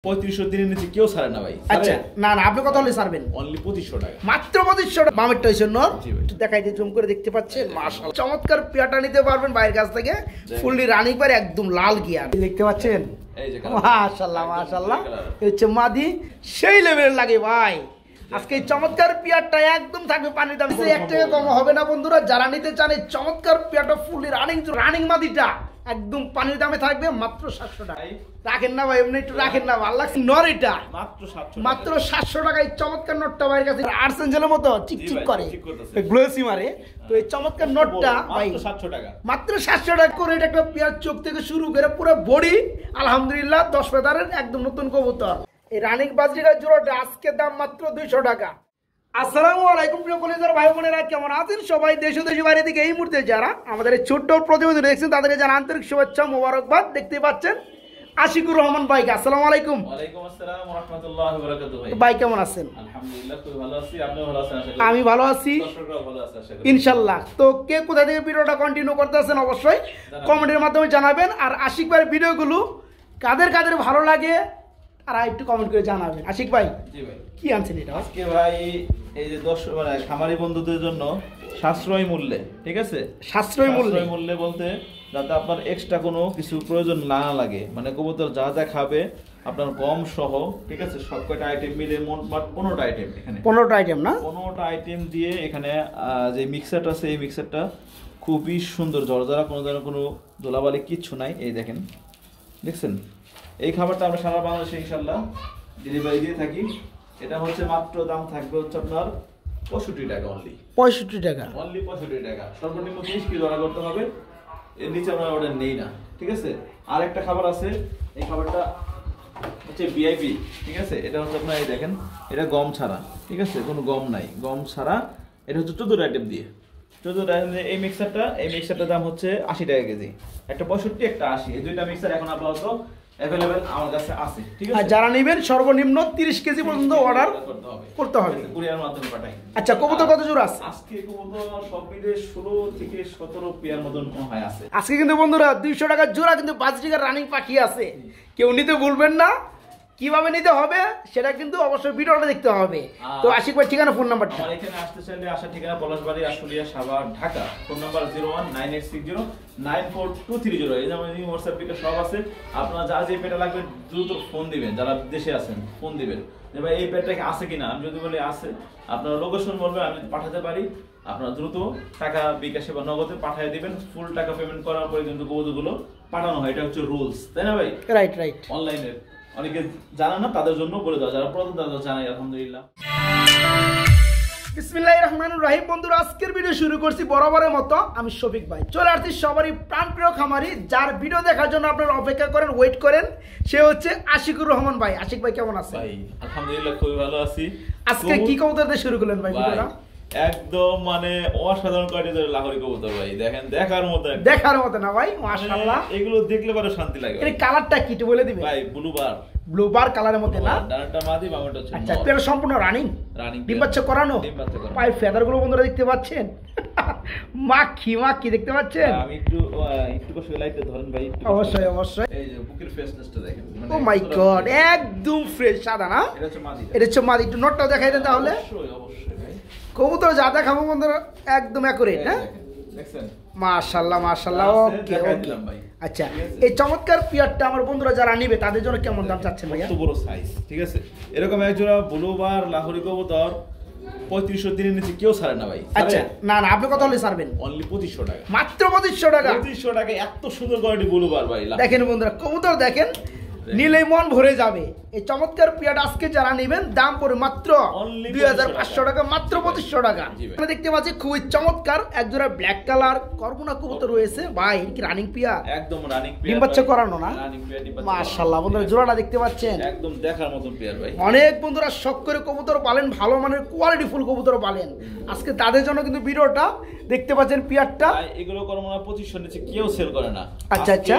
3500 দিনের নিচে কেউ ছাড়ে না ভাই। আচ্ছা না না আপনি কত হলে ছাড়বেন? অনলি 2500 টাকা, মাত্র 2500 টাকা। বামেরটা হইছে নর, একটু দেখাই দিই, জুম করে দেখতে পাচ্ছেন। মাশাআল্লাহ চমৎকার পেয়াটা নিতে পারবেন বাইরের কাছ থেকে, ফুললি রানিং পারে, একদম লাল গিয়ার দেখতে পাচ্ছেন। এই যে মাশাআল্লাহ মাশাআল্লাহ, হচ্ছে মাদি সেই লেভেলের লাগে ভাই। আজকে এই চমৎকার পেয়ারটা একদম থাকবে পানির দাম 1 টাকা কম হবে না বন্ধুরা। যারা নিতে চান এই চমৎকার পেয়ারটা ফুললি রানিং মাদিটা একদম পানির দামে থাকবে মাত্র 700 টাকা। রাখেন না ভাই, এমনি একটু রাখেন না, ভালো লাগছে। নরিটা মাত্র 700 টাকা। এই চমৎকার নোটটা ভাইয়ের কাছে আর্সেঞ্জেলের মতো চিকচিক করে, গ্লোসি মারে। তো এই চমৎকার নোটটা ভাই মাত্র 700 টাকা করে। এটা একটা পেয়ার চোখ থেকে শুরু করে পুরো বডি আলহামদুলিল্লাহ 10 ফেদারের একদম নতুন কবুতর। এই রানিং বাজরিকার জোড়াটা আজকে দাম মাত্র 200 টাকা। আসসালামু আলাইকুম প্রিয় কলিজার ভাই বোনেরা, কেমন আছেন সবাই? দেশ ও দেশের বাইরে থেকে এই মুহূর্তে যারা আমাদের এই ছোট্ট প্রতিবেদন দেখছেন তাদেরকে জানা আন্তরিক শুভেচ্ছা মোবারকবাদ। দেখতে পাচ্ছেন আশিকুর রহমান ভাই। আসসালামু আলাইকুম। ওয়ালাইকুম আসসালাম ওয়া রাহমাতুল্লাহি ওয়া বারাকাতুহু। ভাই কেমন আছেন? আলহামদুলিল্লাহ খুব ভালো আছি, আপনি ভালো আছেন? আশা করি আমি ভালো আছি, দর্শকরাও ভালো আছে আশা করি ইনশাআল্লাহ। তো কে কোথা থেকে ভিডিওটা কন্টিনিউ করতেছেন অবশ্যই কমেন্টের মাধ্যমে জানাবেন। আর আশিক ভাইয়ের ভিডিওগুলো কাদের কাদের ভালো লাগে তারা একটু কমেন্ট করে জানাবেন। আশিক ভাই জি ভাই কি আনছেন এটা আজকে? ভাই এই যে খামারি বন্ধুদের জন্য সাশ্রয়ী মূল্যে, ঠিক আছে, সাশ্রয়ী মূল্যে বলতে যাতে আপনার এক্সট্রা কোনো কিছু প্রয়োজন না লাগে, মানে কবুতর যা যা খাবে আপনার গম সহ, ঠিক আছে, সব কয়টা আইটেম মিলে মোট 15টা আইটেম, এখানে 15টা আইটেম না 15টা আইটেম দিয়ে এখানে যে মিক্সারটা আছে এই মিক্সারটা খুবই সুন্দর, জর্জরা, কোনো ধরনের কোনো ধুলাবালি কিচ্ছু নাই। এই দেখেন, দেখছেন, এই খাবারটা আমরা সারা বাংলাদেশে ইনশাল্লাহ ডেলিভারি দিয়ে থাকি। এটা হচ্ছে মাত্র দাম থাকবে হচ্ছে আপনার 65 টাকা, অনলি 65 টাকা, অনলি 65 টাকা। সর্বনিম্ন 30 কেজি অর্ডার করতে হবে, এর নিচে আমরা অর্ডার নেই না, ঠিক আছে। আর একটা খাবার আছে, এই খাবারটা হচ্ছে ভিআইপি, ঠিক আছে। এটা হচ্ছে আপনার এই দেখেন, এটা গম ছাড়া, ঠিক আছে, কোনো গম নাই, গম ছাড়া। এটা হচ্ছে 14 আইটেম দিয়ে, 14 আইটেম দিয়ে এই মিক্সারটার দাম হচ্ছে 80 টাকা কেজি। একটা 65, একটা 80, এই দুইটা মিক্সার এখন আপাতত अवेलेबल আমার কাছে আছে, ঠিক আছে। আর যারা নেবেন সর্বনিম্ন 30 কেজি পর্যন্ত অর্ডার করতে হবে, কুরিয়ার মাধ্যমে পাঠাই। আচ্ছা কবুতর কত জোড়া আছে আজকে? কবুতর সব মিলে 16 থেকে 17 পেয়ার মতন হয় আছে আজকে। কিন্তু বন্ধুরা 200 টাকা জোড়া কিন্তু বাজরিকার রানিং পাখি আছে, কেউ নিতে ভুলবেন না। কিভাবে নিতে হবে সেটা কিন্তু অবশ্যই ভিডিওটা দেখতে হবে। তো আশিক ভাই ঠিকানা, ফোন নাম্বারটা। আমার এখানে আসতে চাইলে আসার ঠিকানা পলাশবাড়ি, আশুলিয়া, সাভার, ঢাকা। Phone number 019860942330। এই যে আমাদের হোয়াটসঅ্যাপ পেটা সব আছে। আপনারা যা যে পেটা লাগবে দ্রুত ফোন দিবেন, যারা দেশে আছেন ফোন দিবেন যে ভাই এই পেটটা কি আছে কিনা। আমি যদি বলি আছে, আপনারা লোকেশন বলবেন, আমি পাঠাতে পারি। আপনারা দ্রুত টাকা বিকাশে বা নগদে পাঠিয়ে দিবেন। ফুল টাকা পেমেন্ট করার পরে কিন্তু কবুতরগুলো পাঠানো হয়, এটা হচ্ছে রুলস, তাই না ভাই? Right right. অনলাইনে অনেকে জানা না, তাদের জন্য বলে দাও, যারা প্রথম তারা জানাই আলহামদুলিল্লাহ। বিসমিল্লাহির রহমানির রহিম। বন্ধুরা আজকের ভিডিও শুরু করছি বরাবরের মতো, আমি শফিক ভাই চলে আসছি সবারই প্রাণপ্রিয় খামারি, যার ভিডিও দেখার জন্য আপনারা অপেক্ষা করেন, ওয়েট করেন, সে হচ্ছে আশিকুর রহমান ভাই। আশিক ভাই কেমন আছেন? ভাই আলহামদুলিল্লাহ খুবই ভালো আছি। আজকে কি কবুতর দিয়ে শুরু করলেন ভাই ভিডিওটা? একদম মানে অসাধারণ কোয়ালিটির লাহোরি কবুতর ভাই, দেখেন দেখার মতো না ভাই, মাশাআল্লাহ। এগুলো দেখলে পরে শান্তি লাগে। এর কালারটা কি একটু বলে দিবেন? ভাই ব্লু বার কালারের মধ্যে না, ডানাটা মাদি, বামটা হচ্ছে। আচ্ছা এটা সম্পূর্ণ রানিং ডিম বাচ্চা করানো। পায়ের ফেদার গুলো বন্ধুরা দেখতে পাচ্ছেন, মাখি দেখতে পাচ্ছেন। আমি একটু কষ্ট লাইটটা ধরেন ভাই, অবশ্যই। এই যে বুকের ফ্রেশনেসটা দেখেন, ও মাই গড, একদম ফ্রেশ সাদা না? এটা হচ্ছে মাদি। একটু নটটা দেখাই দেন তাহলে। অবশ্যই ভাই, কবুতর যা দেখাবো বন্ধুরা একদম অ্যাকুরেট, হ্যাঁ দেখছেন। মাশাআল্লাহ মাশাআল্লাহ। ওকে ওকে। আচ্ছা এই চমৎকার পিয়ারটা আমার বন্ধুরা যারা নিবে তাদের জন্য কেমন দাম চাচ্ছেন ভাইয়া? কত বড় সাইজ, ঠিক আছে। এরকম এক জোড়া ব্লু বার লাহোরি কবুতর 3500 দিনের নিচে কেউ ছাড়ে না ভাই। আচ্ছা না না আপনি কত হলে ছাড়বেন? অনলি 2500 টাকা, মাত্র 2500 টাকা। 2500 টাকা এত সুন্দর কোয়ালিটি ব্লু বার ভাই। দেখেন বন্ধুরা কবুতর দেখেন, নিলেই মন ভরে যাবে। এই চমৎকার পিয়াটা আজকে যারা নেবেন দাম পড়ে মাত্র 2500 টাকা, মাত্র 2500 টাকা। আমরা দেখতে পাচ্ছি খুবই চমৎকার একজোড়া ব্ল্যাক কালার করমুনা কবুতর রয়েছে ভাই। কি রানিং পিয়া? একদম রানিং পিয়া, ডিম বাচ্চা করানো না? রানিং পিয়া, ডিম বাচ্চা। মাশাআল্লাহ বন্ধুরা জোড়াটা দেখতে পাচ্ছেন, একদম দেখার মতন পিয়ার ভাই। অনেক বন্ধুরা শখ করে কবুতর পালেন, ভালো মানের কোয়ালিটি ফুল কবুতর পালেন, আজকে তাদের জন্য কিন্তু ভিডিওটা দেখতে পাচ্ছেন। পিয়ারটা এগুলো করমুনা 2500 নিচে কেউ সেল করে না। আচ্ছা আচ্ছা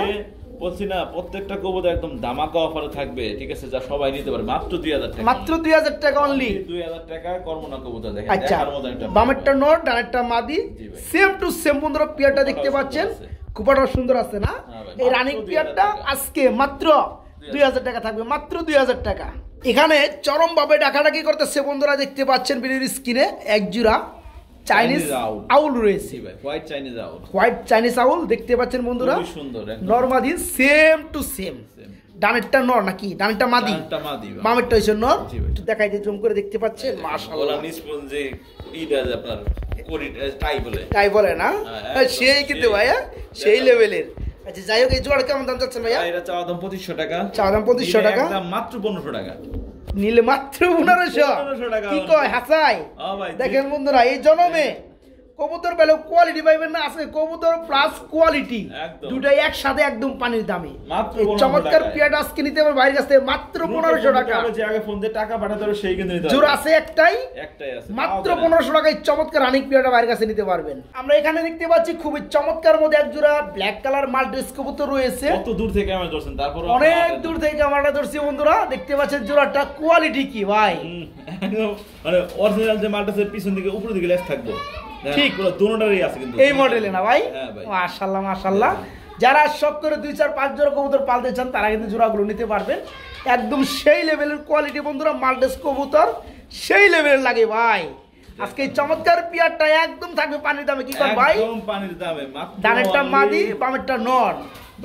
বলছি না, প্রত্যেকটা কবুতর একদম ধামাকা অফারে থাকবে, ঠিক আছে, যা সবাই নিতে পারে মাত্র 2000 টাকা, মাত্র 2000 টাকা অনলি। 2000 টাকা করমুনা কবুতর দেখেন। আচ্ছা বামেরটা নর, ডানেরটা মাদি, সেম টু সেম বন্ধুরা পিয়ারটা দেখতে পাচ্ছেন, কুপাটা সুন্দর আছে না? এই রানিং পিয়ারটা আজকে মাত্র 2000 টাকা থাকবে, মাত্র 2000 টাকা। এখানে চরম ভাবে ডাকাডাকি করতেছে বন্ধুরা, দেখতে পাচ্ছেন ভিডিওর স্ক্রিনে এক জোড়া চাইনিজ আউল রয়েছে, white Chinese owl, white Chinese owl দেখতে পাচ্ছেন বন্ধুরা, খুব সুন্দর নরমাদি সেম টু সেম। ডানেরটা নর নাকি ডানেরটা মাদি, বামেরটা হইছে নর। একটু দেখাই দিই জুম করে, দেখতে পাচ্ছেন মাশাআল্লাহ। ওলা নিস্পঞ্জে ইটা আপনার কোরি টাই বলে না, সেই কিন্তু ভাইয়া সেই লেভেলের। আচ্ছা যাই হোক, এই জোড়া কেমন দাম চাচ্ছেন ভাইয়া? এটা চাওয়া দাম 2500 টাকা, চাওয়া দাম 2500 টাকা, একদম মাত্র 1500 টাকা নিলে মাত্র 1500 টাকা। কি কয় হাসাই? দেখেন বন্ধুরা, এই জন্মে কবুতর পেলে কোয়ালিটি পাইবেন না, আছে কবুতর প্লাস কোয়ালিটি দুটাই একসাথে একদম পানির দামে। এই চমৎকার পিয়াটা আজকে নিতে হবে বাইরের কাছ থেকে মাত্র 1500 টাকা। যে আগে ফোন দিয়ে টাকা পাঠাতে হবে সেই কিন্তু নিতে হবে। জোর আছে একটাই আছে, মাত্র 1500 টাকায় চমৎকার রানিং পিয়াটা বাইরের কাছে নিতে পারবেন। আমরা এখানে দেখতে পাচ্ছি খুবই চমৎকার মধ্যে এক জোড়া ব্ল্যাক কালার মাল্টিস কবুতর রয়েছে। কত দূর থেকে আমরা ধরছেন, তারপর অনেক দূর থেকে আমরা ধরছি বন্ধুরা, দেখতে পাচ্ছেন জোড়াটা কোয়ালিটি কি ভাই, মানে অরিজিনাল যে মাল্টিসের পিছন দিকে উপর দিকে লেস থাকবে ঠিক, পুরো দুটোটারই আছে কিন্তু এই মডেলে না ভাই? মাশাআল্লাহ মাশাআল্লাহ। যারা শখ করে 2 4 5 জোড়া কবুতর পালতে চান তারা কিন্তু জোড়াগুলো নিতে পারবেন। একদম সেই লেভেলের কোয়ালিটি বন্ধুরা, মাল্টিস কবুতর সেই লেভেলের লাগে ভাই। আজকে এই চমৎকার পিয়ারটা একদম থাকবে পানির দামে। কি কর ভাই? একদম পানির দামে, মাত্র ডানেরটা মাদি বামেরটা নর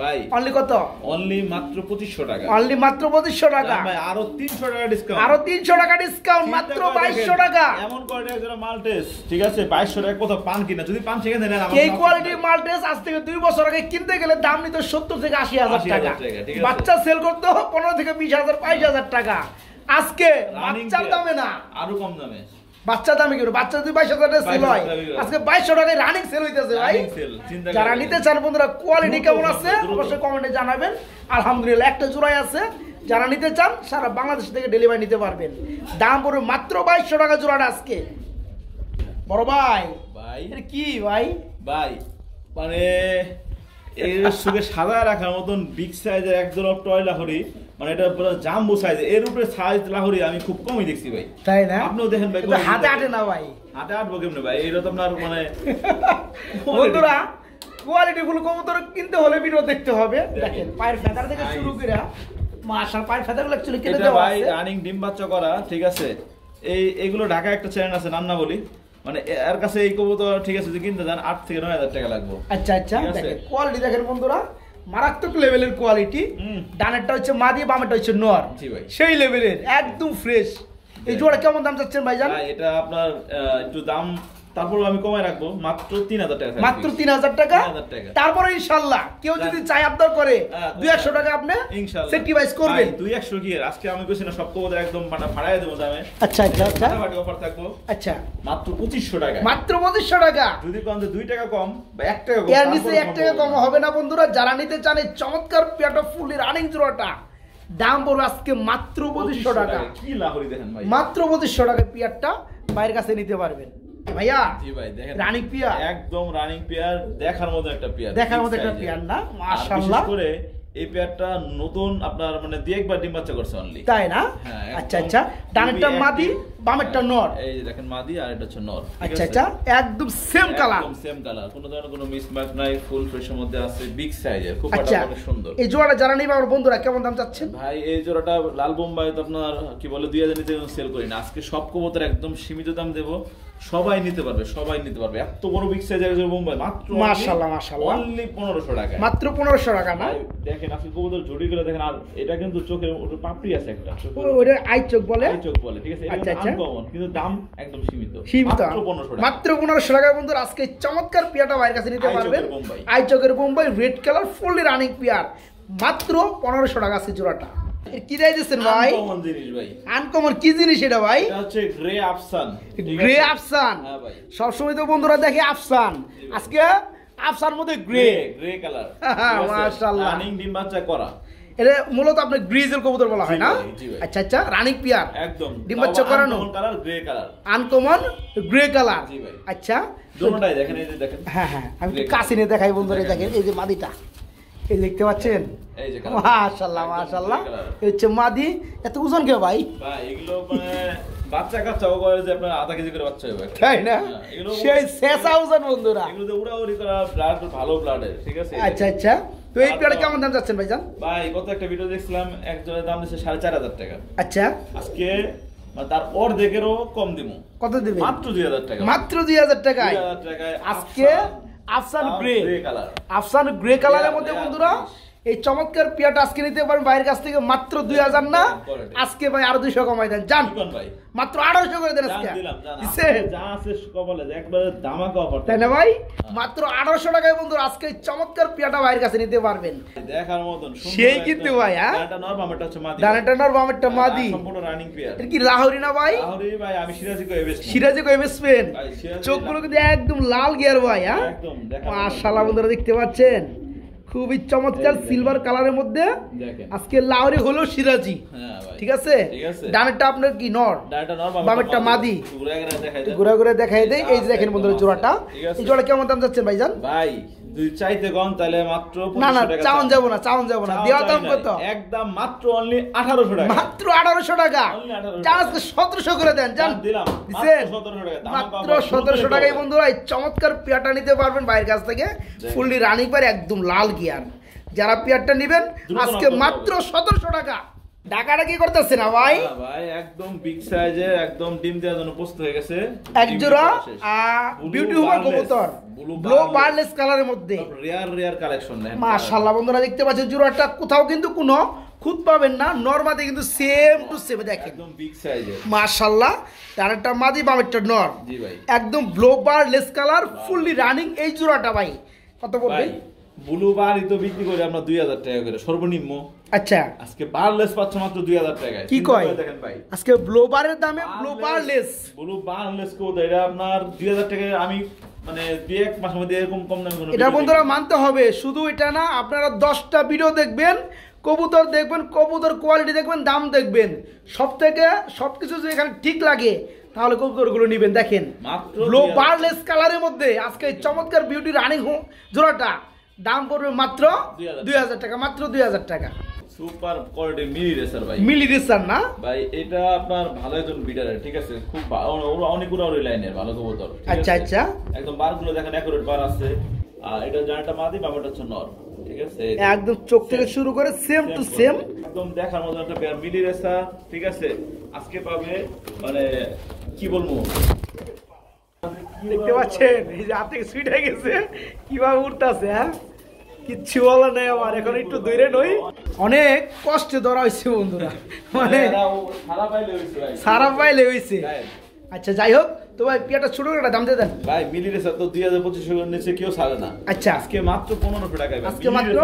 ভাই। অনলি কত? অনলি মাত্র 2500 টাকা, অনলি মাত্র 2500 টাকা ভাই। আরো 300 টাকা ডিসকাউন্ট, আরো 300 টাকা ডিসকাউন্ট, মাত্র 2200 টাকা। এমন কোয়ালিটি একজোড়া মাল্টিস, ঠিক আছে 2200 টাকা কোথাও পান কিনা, যদি পান সেখানে নেন। এই কোয়ালিটির মাল্টিস আজ থেকে 2 বছর আগে কিনতে গেলে দাম নিত 70 থেকে 80000 টাকা, বাচ্চা সেল করতে 15 থেকে 20000 25000 টাকা। আজকে বাচ্চার দামে না, আরো কম দামে বাচ্চা দামে কি বাচ্চা যদি 22000 টাকা সেল হয়, আজকে 2200 টাকায় রানিং সেল হইতেছে ভাই। যারা নিতে চান বন্ধুরা, কোয়ালিটি কেমন আছে অবশ্যই কমেন্টে জানাবেন। আলহামদুলিল্লাহ একটা জোড়াই আছে, যারা নিতে চান সারা বাংলাদেশ থেকে ডেলিভারি নিতে পারবেন। দাম পড়বে মাত্র 2200 টাকা জোড়াটা আজকে। বড় ভাই ভাই এটা কি ভাই? ভাই মানে এর সুগে সাদা রাখার মতন বিগ সাইজের একজোড়া টয় লাহরি, মানে এটা পুরো জাম্বো সাইজ। এর উপরে সাইজ লাহরি আমি খুব কমই দেখছি ভাই, তাই না? আপনিও দেখেন ভাই, হাতে আটে না ভাই, হাতে আটবো কেমনে ভাই? এটা তো আপনার মানে বন্ধুরা কোয়ালিটি ফুল কবুতর কিনতে হলে ভিডিও দেখতে হবে। দেখেন পায়ের ফেদার থেকে শুরু করে মাশাআল্লাহ, পায়ের ফেদারগুলো অ্যাকচুয়ালি কেটে দেওয়া আছে ভাই, রানিং ডিম বাচ্চা করা, ঠিক আছে। এইগুলো ঢাকা একটা চ্যানেল আছে নান্না বলি, মানে এর কাছে এই কবুতর ঠিক আছে যদি কিনতে যান 8 থেকে 9000 টাকা লাগবে। আচ্ছা আচ্ছা, দেখেন কোয়ালিটি দেখেন বন্ধুরা, মারাত্মক লেভেলের কোয়ালিটি। ডানেরটা হচ্ছে মাদি, বামেরটা হচ্ছে নর, জি ভাই সেই লেভেলের একদম ফ্রেশ। এই জোড়া কেমন দাম চাচ্ছেন ভাইজান? এটা আপনার একটু দাম তারপর আমি কমায় রাখবো, মাত্র 3000 টাকা, মাত্র 3000 টাকা। তারপরে ইনশাআল্লাহ কেউ যদি চাই আবদার করে 200 টাকা আপনি ইনশাআল্লাহ সেক্রিফাইস করবেন। 200 কি আজকে আমি কইছি না, সব কবুতর একদম ফাড়ায় দেব দামে। আচ্ছা আচ্ছা আচ্ছা, ফাটাফাটি অফার থাকবো। আচ্ছা মাত্র 2500 টাকা, মাত্র 2500 টাকা। যদি কোন 2 টাকা কম বা 1 টাকা কম, এর নিচে 1 টাকা কম হবে না বন্ধুরা। যারা নিতে চান এই চমৎকার পিয়াটা ফুলি রানিং জোড়াটা, দাম পড়বে আজকে মাত্র 2500 টাকা। কি লাহরি দেখেন ভাই, মাত্র 2500 টাকা পিয়ারটা বাইরের কাছে নিতে পারবেন ভাইয়া। জি ভাই দেখেন রানিং পিয়ার, একদম রানিং পিয়ার, দেখার মতো একটা পিয়ার, দেখার মতো একটা পিয়ার না? মাশাআল্লাহ। বিশেষ করে এই পেয়ারটা নতুন আপনার মানে দুই একবার ডিম বাচ্চা করছে অনলি, তাই না? আচ্ছা আচ্ছা, ডানেরটা মাদি বামেরটা নর, এই যে দেখেন মাদি আর এটা হচ্ছে নর। আচ্ছা আচ্ছা, একদম সেম কালার, একদম সেম কালার, কোনো ধরনের কোনো মিসম্যাচ নাই, ফুল ফ্রেশের মধ্যে আছে, বিগ সাইজের, খুব ফাটাফাটি সুন্দর। এই জোড়াটা যারা নিবে আমার বন্ধুরা কেমন দাম চাচ্ছেন ভাই? এই জোড়াটা লাল বোম্বাই তো আপনার কি বলে 2000 নিতে সেল করি না, আজকে সব কবুতর একদম সীমিত দাম দেব, সবাই নিতে পারবে, সবাই নিতে পারবে। এত বড় বিগ সাইজের বোম্বাই মাত্র মাশাআল্লাহ মাশাআল্লাহ অনলি 1500 টাকা, মাত্র 1500 টাকা না? দেখেন আজকে কবুতর জুড়ি করে দেখেন। আর এটা কিন্তু চোখের পাপড়ি আছে একটা, ওটা আই চোখ বলে, আই চোখ বলে, ঠিক আছে। এটা আনকমন কিন্তু দাম একদম সীমিত, মাত্র 1500 টাকা, মাত্র 1500 টাকা বন্ধুরা। আজকে চমৎকার পিয়াটা বাইরের কাছে নিতে পারবেন। আই চোখের Bombay red colour fully running peer, মাত্র 1500 টাকা আছে জোড়াটা। কি দাই দিচ্ছেন ভাই? আনকমন জিনিস ভাই। আনকমন কি জিনিস এটা ভাই? এটা হচ্ছে গ্রে আফসান। গ্রে আফসান, হ্যাঁ ভাই, সব সময় তো বন্ধুরা দেখে আফসান, আজকে আফসান মধ্যে গ্রে, গ্রে কালার, মাশাআল্লাহ। রানিং ডিম বাচ্চা করা, এটা মূলত আপনার গ্রিজেল কবুতর বলা হয় না? আচ্ছা আচ্ছা, রানিং পিয়ার একদম ডিম বাচ্চা করানো, colour grey colour, uncommon grey colour. জি ভাই, আচ্ছা দুটোটাই দেখেন, এই যে দেখেন। হ্যাঁ হ্যাঁ, আমি কাছে নিয়ে দেখাই বন্ধুরা, দেখেন এই যে মাদিটা, এই দেখতে পাচ্ছেন, এই যে মাশাআল্লাহ মাশাআল্লাহ। এই হচ্ছে মাদি। এত ওজন কে ভাই? ভাই এগুলো মানে বাচ্চা কাচ্চাও করে যে আপনার আধা কেজি করে বাচ্চা হবে, তাই না? সেই শেষ ওজন বন্ধুরা, এগুলো তো উড়াউড়ি করা ব্লাড, ভালো ব্লাডের, ঠিক আছে। আচ্ছা আচ্ছা, তো এই পেয়ারটা কেমন দাম যাচ্ছেন ভাইজান? ভাই গত একটা ভিডিও দেখছিলাম, এক জোড়ার দাম দিচ্ছে 4,500 টাকা। আচ্ছা, আজকে তার অর্ধেকেরও কম দিব। কত দিবেন? মাত্র 2,000 টাকা। মাত্র 2,000 টাকায় 2,000 টাকায় আজকে আফসান গ্রে কালার, আফসান গ্রে কালারের মধ্যে বন্ধুরা এই চমৎকার পিয়াটা আজকে নিতে পারেন বাইরের কাছ থেকে মাত্র 2,000 না, আজকে ভাই আরো 200 কমাই দেন জান ভাই, মাত্র 800 করে দেন আজকে। যা আছে কবলে একবারে ধামাকা অফার, তাই না ভাই? মাত্র 800 টাকায় বন্ধুরা আজকে এই চমৎকার পিয়াটা বাইরের কাছে নিতে পারবেন। দেখার মতন সেই কিন্তু ভাই, হ্যাঁ ডানাটা নর বামেরটা হচ্ছে মাদি, ডানাটা নর বামেরটা মাদি, সম্পূর্ণ রানিং পেয়ার। এটা কি লাহোরি না ভাই? লাহোরি ভাই, আমি সিরাজি কই বেশ, সিরাজি কই বেচবেন? চোখগুলো কিন্তু একদম লাল গিয়ার ভাই, হ্যাঁ একদম মাশাআল্লাহ বন্ধুরা দেখতে পাচ্ছেন খুবই চমৎকার সিলভার কালারের মধ্যে আজকে লাহোরি হলো সিরাজি। ঠিক আছে, ডানেরটা আপনার কি নর, বামেরটা মাদি, ঘুরে ঘুরে দেখাই দেই। এই যে দেখেন বন্ধুরা জোড়াটা, এই জোড়া কেমন দাম যাচ্ছেন ভাইজান? ভাই দুই চাইতে কম তাহলে মাত্র না না চাউন যাব না, চাউন যাব না, দেওয়া দাম কত? একদম মাত্র অনলি 1800 টাকা, মাত্র 1800 টাকা। জাস্ট 1700 করে দেন জান, দিলাম মাত্র 1700 টাকায় বন্ধুরা এই চমৎকার পেয়ারটা নিতে পারবেন বাইরের কাছ থেকে, ফুললি রানিং পারে একদম লাল গিয়ার। যারা পেয়ারটা নেবেন আজকে মাত্র 1700 টাকা। টাকাটা কি করতেছে না ভাই? ভাই একদম বিগ সাইজের, একদম ডিম দেওয়ার জন্য প্রস্তুত হয়ে গেছে। এক জোড়া বিউটিফুল কবুতর ব্লু বারলেস কালারের মধ্যে, রেয়ার কালেকশন। মাশাআল্লাহ বন্ধুরা দেখতে পাচ্ছেন জোড়াটা কোথাও কিন্তু কোনো খুদ পাবেন না, নরমাদি কিন্তু সেম টু সেম দেখেন, একদম বিগ সাইজের মাশাআল্লাহ। ডানেরটা মাদি বামেরটা নর, জি ভাই একদম ব্লু বারলেস কালার ফুললি রানিং। এই জোড়াটা ভাই কত পড়বে? ব্লু বারই তো বিক্রি করি আমরা 2,000 টাকা করে সর্বনিম্ন। আচ্ছা, আজকে বারলেস পাচ্ছ মাত্র 2,000 টাকায়। কি কয় দেখেন ভাই, আজকে ব্লু বারের দামে ব্লু বারলেস কোড এটা আপনার 2,000 টাকায় আমি মানে 2-1 মাসের মধ্যে এরকম কম দামে কোনো এটা বন্ধুরা মানতে হবে। শুধু এটা না, আপনারা 10টা ভিডিও দেখবেন, কবুতর দেখবেন, কবুতর কোয়ালিটি দেখবেন, দাম দেখবেন, সবকিছু যদি এখানে ঠিক লাগে তাহলে কবুতরগুলো নেবেন। দেখেন ব্লু বারলেস কালারের মধ্যে আজকে এই চমৎকার বিউটি রানিং জোড়াটা দাম পড়বে মাত্র 2,000 টাকা, মাত্র 2,000 টাকা। সুপার কোয়ালিটি মিলি রেসার ভাই, মিলি রেসার না ভাই, এটা আপনার ভালো একজন বিডারের, ঠিক আছে, খুব অনেকগুলো ওই লাইনের ভালো কবুতর। আচ্ছা আচ্ছা, একদম বারগুলো দেখেন একুরেট বার আছে। আর এটা জানটা মাদি, বাবাটা হচ্ছে নর, ঠিক আছে, একদম চোখ থেকে শুরু করে সেম টু সেম, একদম দেখার মতো একটা পেয়ার মিলি রেসার। ঠিক আছে, আজকে পাবে মানে কি বলবো, দেখতে পাচ্ছেন এই যে হাতে সুইট হয়ে গেছে কিভাবে উঠতেছে, হ্যাঁ কিচ্ছু বলা নেই আমার, এখন একটু দূরে নই, অনেক কষ্টে ধরা হয়েছে বন্ধুরা, মানে সারা পাইলে হয়েছে। আচ্ছা যাই হোক, তো ভাই পিয়াটা ছোট করে দাম দিয়ে দেন ভাই। মিলি রেসার তো 2,2500 এর নিচে কেউ ছাড়ে না। আচ্ছা, আজকে মাত্র 1500 টাকায়, আজকে মাত্র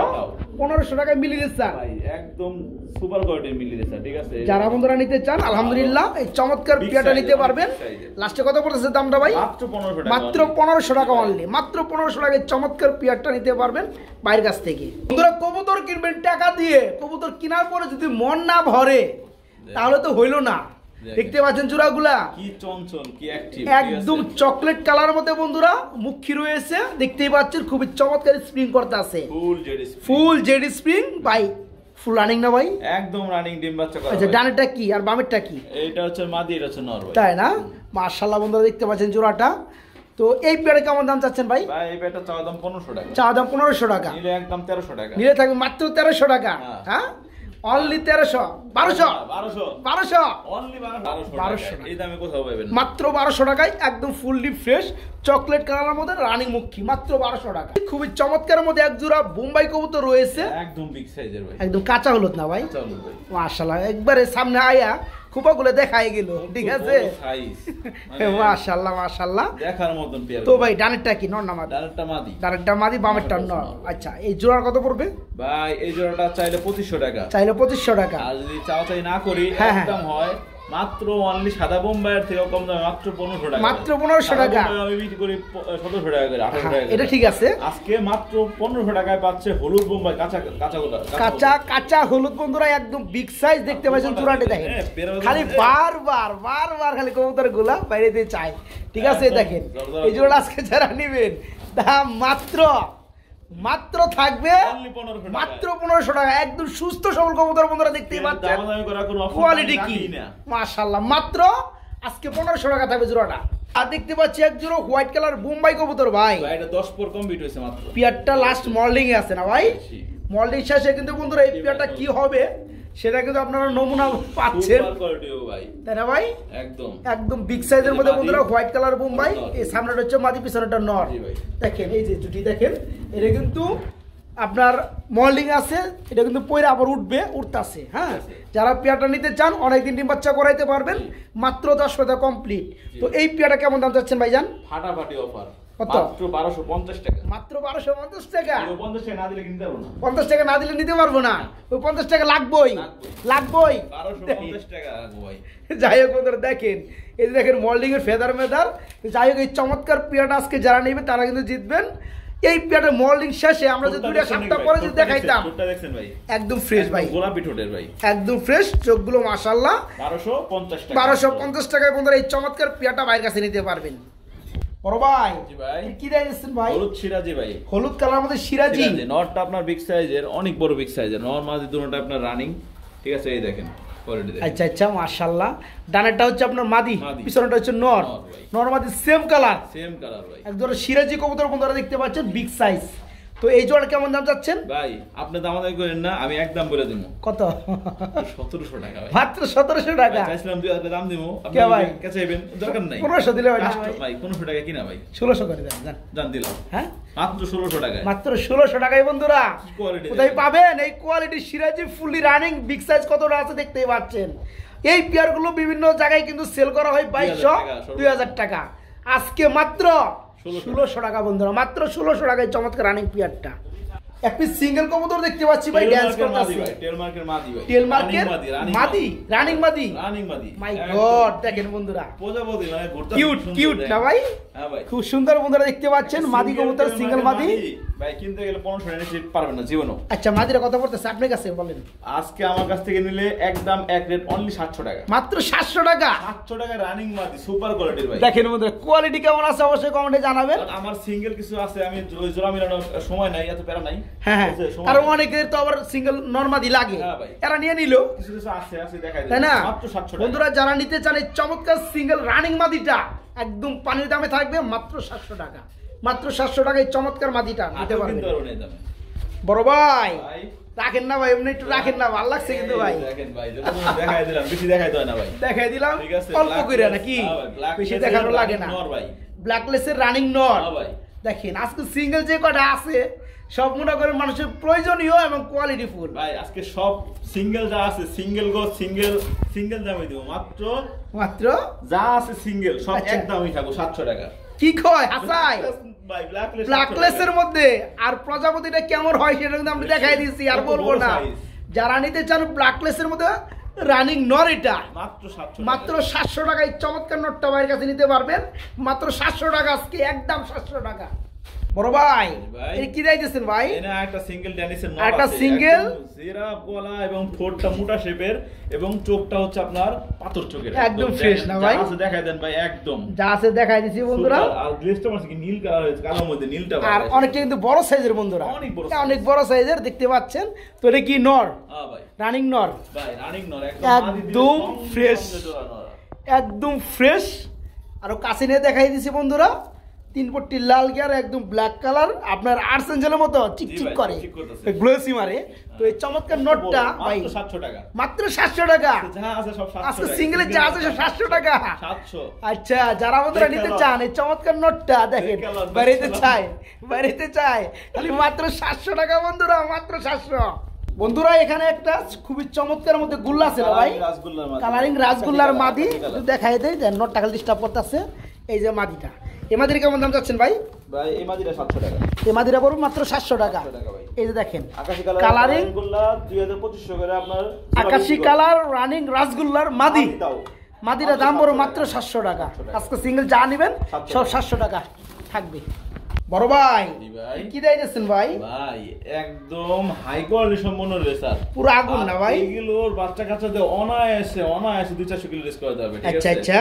1500 টাকায় মিলি রেসার ভাই, একদম সুপার কোয়ালিটির মিলি রেসার। ঠিক আছে, যারা বন্ধুরা নিতে চান আলহামদুলিল্লাহ এই চমৎকার পিয়াটা নিতে পারবেন। লাস্টে কত পড়তেছে দামটা ভাই? মাত্র 1500 টাকা, মাত্র 1500 টাকা অনলি, মাত্র 1500 টাকায় চমৎকার পিয়ারটা নিতে পারবেন বাইরের কাছ থেকে। বন্ধুরা কবুতর কিনবেন টাকা দিয়ে, কবুতর কেনার পরে যদি মন না ভরে তাহলে তো হইল না। দেখতে পাচ্ছেন জোড়াগুলা কি চঞ্চল, কি অ্যাক্টিভ, একদম চকলেট কালারের মধ্যে বন্ধুরা মুখী রয়েছে, দেখতেই পাচ্ছেন খুবই চমৎকার স্প্রিং করতে আছে, ফুল জেড স্প্রিং ভাই, ফুল রানিং না ভাই? একদম রানিং, ডিম বাচ্চা করা। আচ্ছা, ডানেরটা কি আর বামেরটা কি? এটা হচ্ছে মাদি, এটা হচ্ছে নর ভাই, তাই না? মাশাআল্লাহ বন্ধুরা দেখতে পাচ্ছেন জোড়াটা। তো এই পেয়ারে কেমন দাম চাচ্ছেন ভাই? ভাই এই পেয়ারটা চাওয়া দাম 1500 টাকা, চাওয়া দাম 1500 টাকা, নিলে একদম 1300 টাকা, নিলে থাকবে মাত্র 1300 টাকা। হ্যাঁ অনলি 1300, 1200 অনলি 1200 এই দামে কোথাও পাবেন, মাত্র 1200 টাকায় একদম ফুললি ফ্রেশ চকলেট কালারের মধ্যে রানিং মুখী, মাত্র 1200 টাকা। খুবই চমৎকারের মধ্যে এক জোড়া বোম্বাই কবুতর রয়েছে, একদম বিগ সাইজের ভাই, একদম কাঁচা হলুদ না ভাই? মাশাআল্লাহ, একবারে সামনে আয়া খুপাগুলো দেখাই গেল, ঠিক আছে, মাশাআল্লাহ মাশাআল্লাহ দেখার মতন পেয়ার। তো ভাই ডানেরটা কি নর না মাদি? ডানেরটা মাদি, ডানেরটা মাদি, বামেরটা নর। আচ্ছা, এই জোড়ার কত পড়বে ভাই? এই জোড়াটা চাইলে 2500 টাকা, চাইলে 2500 টাকা, আর যদি চাওয়াচাই না করি একদম হয় মাত্র অনলি সাদা বোম্বাইয়ের থেকে কম দামে মাত্র 1500 টাকা, মাত্র 1500 টাকা আমি বিক্রি করি 1700 টাকা করে, 1800 টাকা। এটা ঠিক আছে, আজকে মাত্র 1500 টাকায় পাচ্ছে হলুদ বোম্বাই, কাঁচা হলুদ বন্ধুরা, একদম বিগ সাইজ। দেখতে পাচ্ছেন চূড়াটা দেখেন, খালি বারবার খালি কবুতর গুলা বাইরে দিয়ে চায়, ঠিক আছে। দেখেন এই জোড়া আজকে যারা নেবেন দাম মাত্র থাকবে মাত্র 1500 টাকা, একদম সুস্থ সবল কবুতর বন্ধুরা, দেখতেই পাচ্ছেন কোয়ালিটি কি মাশাআল্লাহ। মাত্র আজকে 1500 টাকা থাকবে জোড়াটা। আর দেখতে পাচ্ছি এক জোড়া হোয়াইট কালার বোম্বাই কবুতর ভাই, এটা 10 পর কমপ্লিট হয়েছে মাত্র, পিয়ারটা লাস্ট মর্নিং এ আছে না ভাই? মল্ডিং শেষে কিন্তু বন্ধুরা এই পেয়ারটা কি হবে সেটা কিন্তু আপনারা নমুনা পাচ্ছেন, তাই না ভাই? একদম বিগ সাইজের মধ্যে বন্ধুরা, হোয়াইট কালার বোম্বাই, এই সামনেটা হচ্ছে মাদি, পিছনেটা নর। দেখেন এই যে জুটি দেখেন, এটা কিন্তু আপনার মল্ডিং আছে, এটা কিন্তু পয়রা আবার উঠতেছে। হ্যাঁ, যারা পেয়ারটা নিতে চান অনেকদিন ডিম বাচ্চা করাইতে পারবেন, মাত্র 10 পাতা কমপ্লিট। তো এই পেয়ারটা কেমন দাম চাচ্ছেন ভাইজান? ফাটাফাটি অফার, কত? মাত্র 1250 টাকা। মাত্র 1250 টাকা। 50 টাকা না দিলে কিনতে পারবো না। 50 টাকা না দিলে নিতে পারবো না, ওই 50 টাকা লাগবেই। 1250 টাকা লাগবে ভাই। যাই হোক বন্ধুরা দেখেন, এই যে দেখেন মল্ডিং এর ফেদার মেদার। যাই হোক এই চমৎকার পেয়ারটা আজকে যারা নেবে তারা কিন্তু জিতবেন। এই পেয়ারটা মল্ডিং শেষে আমরা যে 2 সপ্তাহ পরে যদি দেখাইতাম, একদম ফ্রেশ ভাই, গোলাপি ঠোঁটের ভাই, একদম ফ্রেশ, চোখগুলো মাশাআল্লাহ। 1250 টাকা। 1250 টাকায় বন্ধুরা এই চমৎকার পেয়ারটা বাইরের কাছে নিতে পারবেন। বড় ভাই, জি ভাই, কি দিয়েছেন ভাই? হলুদ সিরাজি ভাই, হলুদ কালার মধ্যে সিরাজি। নটটা আপনার বিগ সাইজের, অনেক বড় বিগ সাইজের, নর মাঝে দুটোটা আপনার রানিং। ঠিক আছে, এই দেখেন কোয়ালিটি দেখেন। আচ্ছা আচ্ছা, মাশাআল্লাহ। ডানেরটা হচ্ছে আপনার মাদি, পিছনেরটা হচ্ছে নর। নর মাদি সেম কালার ভাই, একদম সিরাজি কবুতর বন্ধুরা দেখতে পাচ্ছেন, বিগ সাইজ। তো এই জোড়া কেমন দাম চাচ্ছেন ভাই? আপনি দামাদামি করেন না, আমি একদম বলে দেবো। কত? 1700 টাকা ভাই, মাত্র 1700 টাকা। চাইছিলাম 2000 দাম দেবো, আপনি কে ভাই কাছে আইবেন, দরকার নাই। 1500 দিলে ভাই, ভাই 1500 টাকা কিনা ভাই, 1600 করে দেন। জান দিলাম। হ্যাঁ, মাত্র 1600 টাকায়, মাত্র 1600 টাকায় বন্ধুরা কোয়ালিটি কোথায় পাবেন এই কোয়ালিটি সিরাজি ফুললি রানিং বিগ সাইজ কতটা আছে দেখতেই পাচ্ছেন। এই পেয়ারগুলো বিভিন্ন জায়গায় কিন্তু সেল করা হয় 2200 2000 টাকা, আজকে মাত্র 1600 টাকা বন্ধুরা, মাত্র 1600 টাকায় চমৎকার রানিং পেয়ারটা। এক পিস সিঙ্গেল কবুতর দেখতে পাচ্ছি ভাই, ডান্স করতেছে। টেলমার্কের মাদি ভাই, টেলমার্কের মাদি, রানিং মাদি, মাই গড। দেখেন বন্ধুরা, প্রজাপতি মানে কিউট না ভাই? হ্যাঁ ভাই, খুব সুন্দর বন্ধুরা দেখতে পাচ্ছেন মাদি কবুতর, সিঙ্গেল মাদি ভাই। কিনতে গেলে 1500 টাকা নিতে পারবেন না জীবনও। আচ্ছা, মাদিরা কত পড়তেছে আপনার কাছে বলেন? আজকে আমার কাছ থেকে নিলে একদম এক রেট অনলি 700 টাকা, মাত্র 700 টাকা। 700 টাকা রানিং মাদি, সুপার কোয়ালিটির ভাই। দেখেন বন্ধুরা কোয়ালিটি কেমন আছে অবশ্যই কমেন্টে জানাবেন। আমার সিঙ্গেল কিছু আছে, আমি ওই জোড়া মিলানোর সময় নাই, এত প্যারা নাই। হ্যাঁ, আর অনেকের তো আবার সিঙ্গেল নরমাদি লাগে, এরা নিয়ে নিল। কিছু কিছু আছে দেখাই তাই না? মাত্র 700 টাকা। বন্ধুরা যারা নিতে চান এই চমৎকার সিঙ্গেল রানিং মাদিটা একদম পানির দামে থাকবে, মাত্র 700 টাকা। মাত্র 700 টাকায় চমৎকার মাদিটা নিতে পারবেন। বড় ভাই রাখেন না ভাই, এমনি একটু রাখেন না, ভালো লাগছে কিন্তু ভাই। দেখেন ভাই, দেখাই দিলাম, বেশি দেখাই দেয় না ভাই, দেখাই দিলাম অল্প করে নাকি, বেশি দেখানো লাগে না। ব্ল্যাকলেসের রানিং নর ভাই। দেখেন আজকে সিঙ্গেল যে কটা আছে সব মনে করেন মানুষের প্রয়োজনীয় এবং কোয়ালিটি ফুল ভাই। আজকে সব সিঙ্গেল যা আছে, সিঙ্গেল দামে দিব, মাত্র যা আছে সিঙ্গেল সব একদমই থাকবো 700 টাকা। কি কয় হাসাই ভাই? ব্ল্যাকলেসের মধ্যে আর প্রজাপতিটা কেমন হয় সেটা কিন্তু আমরা দেখাই দিয়েছি, আর বলবো না। যারা নিতে চান ব্ল্যাকলেসের মধ্যে রানিং নর, এটা মাত্র 700 টাকায় চমৎকার নটটা ভাইয়ের কাছে নিতে পারবেন, মাত্র 700 টাকা আজকে, একদম 700 টাকা। বড় ভাই এই কি দিয়েছেন ভাই? একটা সিঙ্গেল ড্যানিসের নর, একটা সিঙ্গেল জিরা গলা এবং ঠোঁটটা মোটা শেপের এবং চোখটা হচ্ছে আপনার পাথর চোখের, একদম ফ্রেশ না ভাই? আছে দেখাই দেন ভাই, একদম যা আছে দেখাই দিছি বন্ধুরা। আর গ্লেজটা আছে কি নীল কালার হয়েছে, কালোর মধ্যে নীলটা, আর অনেকটা কিন্তু বড় সাইজের বন্ধুরা, অনেক বড় সাইজের দেখতে পাচ্ছেন। তো এটা কি নর? হ্যাঁ ভাই, রানিং নর ভাই, রানিং নর, একদম ফ্রেশ, একদম ফ্রেশ। আরো কাছে নিয়ে দেখাই দিছি বন্ধুরা, 3 পট্টি লাল গিয়ার, একদম ব্ল্যাক কালার, আপনার আর্সেঞ্জেলের মতো চিকচিক করে, গ্লোসি মারে। তো এই চমৎকার নোটটা ভাই 700 টাকা, মাত্র 700 টাকা। যা আছে সব 700 আজকে সিঙ্গেলে যা আছে সব 700 টাকা, 700। আচ্ছা, যারা বন্ধুরা নিতে চান এই চমৎকার নোটটা দেখেন, বাড়িতে চাই খালি মাত্র 700 টাকা বন্ধুরা, মাত্র 700। বন্ধুরা এখানে একটা খুবই চমৎকার মধ্যে গুল্লা আছে ভাই, কালারিং রাসগোল্লার মাদি দেখাই দেয়, নোটটা খালি ডিস্টার্ব করতেছে। এই যে মাদিটা, এই মাদির কেমন দাম চাচ্ছেন ভাই? ভাই এই মাদিরা 700 টাকা, এই মাদিরা পড়বে মাত্র 700 টাকা। এই যে দেখেন আকাশী কালারিং রাসগোল্লা 2500 করে, আপনার আকাশী কালার রানিং রাসগোল্লার মাদি, মাদিরা দাম পড়বে মাত্র 700 টাকা। আজকে সিঙ্গেল যা নেবেন সব 700 টাকা থাকবে। বড় ভাই কি দিয়েছেন ভাই? ভাই একদম হাই কোয়ালিটি সম্পন্ন রেসার, পুরো আগুন না ভাই? এগুলোর বাচ্চা কাচ্চাদের অনায়াসে 200-400 কিলো রেস করা যাবে। আচ্ছা আচ্ছা,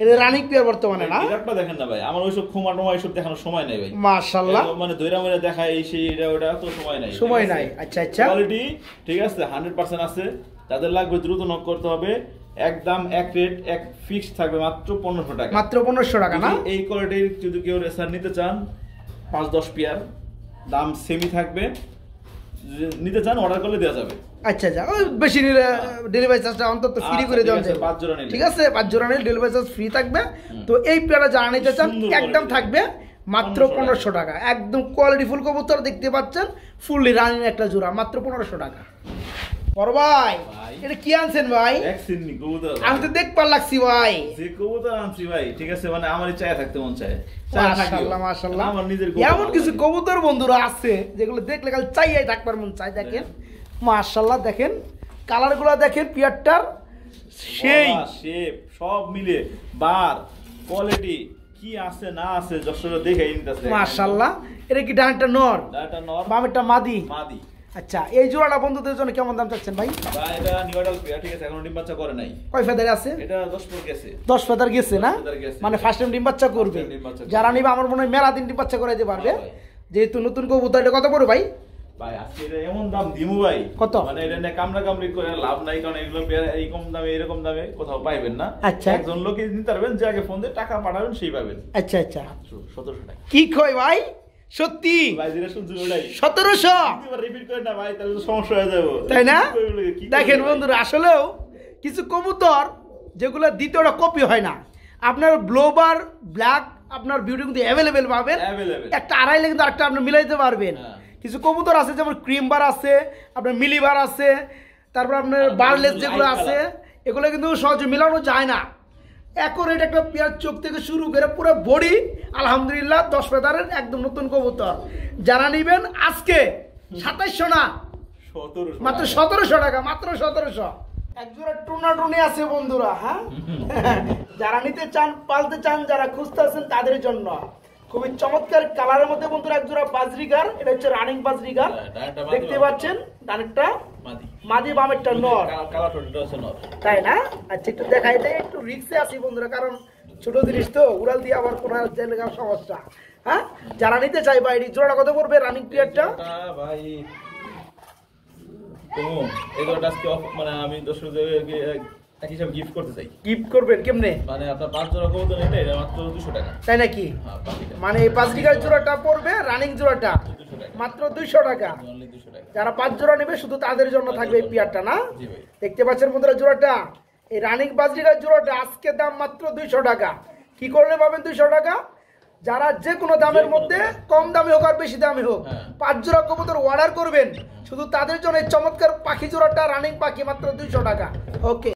এটা রানিং পেয়ার বর্তমানে না? এটা দেখেন না ভাই, আমার ওইসব খুমাটুমা এইসব দেখানোর সময় নাই ভাই, মাশাআল্লাহ। মানে দইরা মইরা দেখায় এই সেই এটা ওটা, তো সময় নাই। আচ্ছা আচ্ছা, কোয়ালিটি ঠিক আছে, 100% আছে। যাদের লাগবে দ্রুত নক করতে হবে, একদম এক রেট, এক ফিক্স থাকবে মাত্র 1500 টাকা, মাত্র 1500 টাকা না? এই কোয়ালিটির যদি কেউ রেসার নিতে চান 5-10 পেয়ার, দাম সেমি থাকবে, নিতে চান অর্ডার করলে দেওয়া যাবে। আচ্ছা আচ্ছা, ওই বেশি নিলে ডেলিভারি চার্জটা অন্তত ফ্রি করে দেওয়া যাবে। 5 জোড়া নিলে, ঠিক আছে, 5 জোড়া নিলে ডেলিভারি চার্জ ফ্রি থাকবে। তো এই পেয়ারা যারা নিতে চান একদম থাকবে মাত্র 1500 টাকা। একদম কোয়ালিটি ফুল কবুতর দেখতে পাচ্ছেন, ফুললি রানিং একটা জোড়া মাত্র 1500 টাকা। বড় ভাই এটা কি আনছেন ভাই? দেখছেন কবুতর আমি তো দেখবার লাগছি ভাই, যে কবুতর আনছি ভাই, ঠিক আছে, মানে আমারই চায় থাকতে মন চায়। মাশাআল্লাহ মাশাআল্লাহ, আমার নিজের এমন কিছু কবুতর বন্ধুরা আছে যেগুলো দেখলে খালি চাইয়াই থাকবার মন চায়। দেখেন মাশাআল্লাহ, দেখেন কালারগুলো দেখেন, পিয়ারটার সেই শেপ সব মিলে বার কোয়ালিটি কি আছে না আছে যশোরে দেখাই নিতেছে মাশাআল্লাহ। এটা কি ডানটা নর, ডাটা নর, বামেরটা মাদি? মাদি। আচ্ছা, এই জোড়াটা বন্ধুদের জন্য কেমন দাম চাচ্ছেন ভাই? ভাই এটা নিউ অ্যাডাল্ট পেয়ার, ঠিক আছে, এখনো ডিম বাচ্চা করে নাই। কয় ফেদারে আছে? এটা 10 পর গেছে, 10 ফেদার গেছে না, 10 ফেদার গেছে। মানে ফার্স্ট টাইম ডিম বাচ্চা করবে। ডিম বাচ্চা করবে। যারা নিবে আমার মনে হয় মেলা দিন ডিম বাচ্চা করাইতে পারবে, ভাই। যেহেতু নতুন কবুতর। এটা কত পড়ে ভাই? ভাই আজকে এটা এমন দাম দিমু ভাই, কত? মানে এটা নিয়ে কামড়া কামড়ি করে লাভ নাই, কারণ এগুলো এই কম দামে এরকম দামে কোথাও পাইবেন না। আচ্ছা। একজন লোকই নিতে পারবেন, যে আগে ফোন দিয়ে টাকা পাঠাবেন সেই পাবেন। আচ্ছা আচ্ছা, 1700 টাকা। কি কয় ভাই? সত্যি ভাই যেটা শুনছি ওটাই 1700? রিপিট করে না ভাই, তাহলে তো সমস্যা হয়ে যাবে, তাই না? কি দেখেন করবে বন্ধুরা, আসলেও কিছু কবুতর যেগুলো দ্বিতীয়টা কপি হয় না, আপনার ব্লোবার ব্ল্যাক আপনার বিউটি কিন্তু অ্যাভেলেবেল পাবেন। Available। একটা আড়াইলে কিন্তু আরেকটা আপনি মিলাইতে পারবেন। হ্যাঁ। কিছু কবুতর আছে যেমন ক্রিম বার আছে, আপনার মিলি বার আছে, তারপর আপনার বারলেস যেগুলো light আছে, এগুলো কিন্তু সহজে মিলানো যায় না। অ্যাকুরেট একটা পেয়ার চোখ থেকে শুরু করে পুরো বডি আলহামদুলিল্লাহ 10 ফেদারের একদম নতুন কবুতর। যারা নেবেন আজকে 2700 না, 1700 মাত্র 1700 টাকা, মাত্র 1700। একজোড়া টুনি আছে বন্ধুরা। হ্যাঁ, যারা নিতে চান, পালতে চান, যারা খুঁজতেছেন তাদের জন্য খুবই চমৎকার কালারের মধ্যে বন্ধুরা একজোড়া বাজরিগার। এটা হচ্ছে রানিং বাজরিগার, দেখতে পাচ্ছেন। ডানেরটা মাদি, বামেরটা নর, তাই না? আচ্ছা, একটু দেখাই দেয়, একটু রিক্সে আছি বন্ধুরা, কারণ ছোট জিনিস তো উড়াল দিয়ে আবার কোনো জায়গায় সমস্যা। হ্যাঁ, যারা নিতে চাই ভাই, জোড়াটা কত পড়বে রানিং পিরিয়ডটা? ভাই এগুলোটা আজকে মানে আমি দর্শকদেরকে এক হিসাবে গিফট করতে চাই। গিফট করবেন কেমনে? মানে আপনার 5 জোড়া কবুতর নিলে এটা মাত্র 200 টাকা। তাই নাকি? হ্যাঁ, বাকিটা মানে এই 5 লিটার জোড়াটা পড়বে, রানিং জোড়াটা 200 টাকা, মাত্র 200 টাকা। অনলি 200 টাকা। যারা 5 জোড়া নেবে শুধু তাদের জন্য থাকবে এই পিয়ারটা, না? জি ভাই। দেখতে পাচ্ছেন বন্ধুরা জোড়াটা, এই রানিং 5 লিটার জোড়াটা আজকে দাম মাত্র 200 টাকা। কি করলে পাবেন 200 টাকা? যারা যে কোনো দামের মধ্যে, কম দামে হোক আর বেশি দামে হোক, 5 জোড়া কবুতর অর্ডার করবেন, শুধু তাদের জন্য এই চমৎকার পাখি জোড়াটা রানিং পাখি মাত্র 200 টাকা। ওকে।